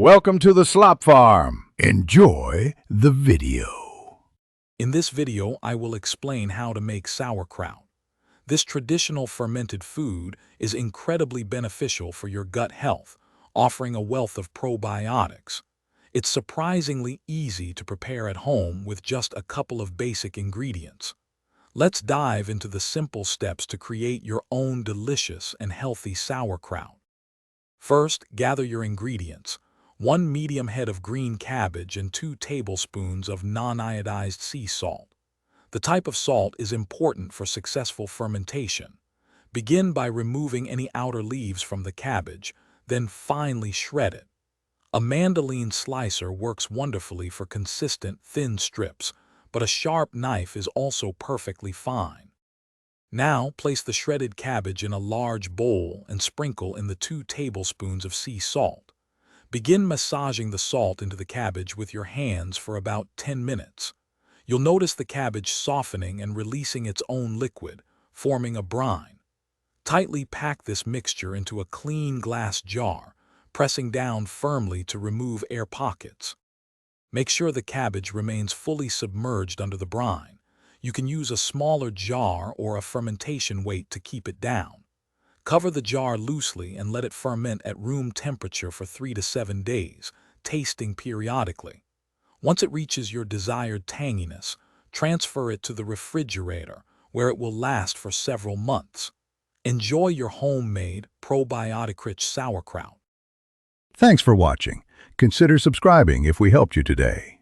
Welcome to the Slop Farm. Enjoy the video. In this video, I will explain how to make sauerkraut. This traditional fermented food is incredibly beneficial for your gut health, offering a wealth of probiotics. It's surprisingly easy to prepare at home with just a couple of basic ingredients. Let's dive into the simple steps to create your own delicious and healthy sauerkraut. First, gather your ingredients. 1 medium head of green cabbage and 2 tablespoons of non-iodized sea salt. The type of salt is important for successful fermentation. Begin by removing any outer leaves from the cabbage, then finely shred it. A mandolin slicer works wonderfully for consistent, thin strips, but a sharp knife is also perfectly fine. Now, place the shredded cabbage in a large bowl and sprinkle in the 2 tablespoons of sea salt. Begin massaging the salt into the cabbage with your hands for about 10 minutes. You'll notice the cabbage softening and releasing its own liquid, forming a brine. Tightly pack this mixture into a clean glass jar, pressing down firmly to remove air pockets. Make sure the cabbage remains fully submerged under the brine. You can use a smaller jar or a fermentation weight to keep it down. Cover the jar loosely and let it ferment at room temperature for 3 to 7 days, tasting periodically. Once it reaches your desired tanginess, transfer it to the refrigerator, where it will last for several months. Enjoy your homemade, probiotic-rich sauerkraut. Thanks for watching. Consider subscribing if we helped you today.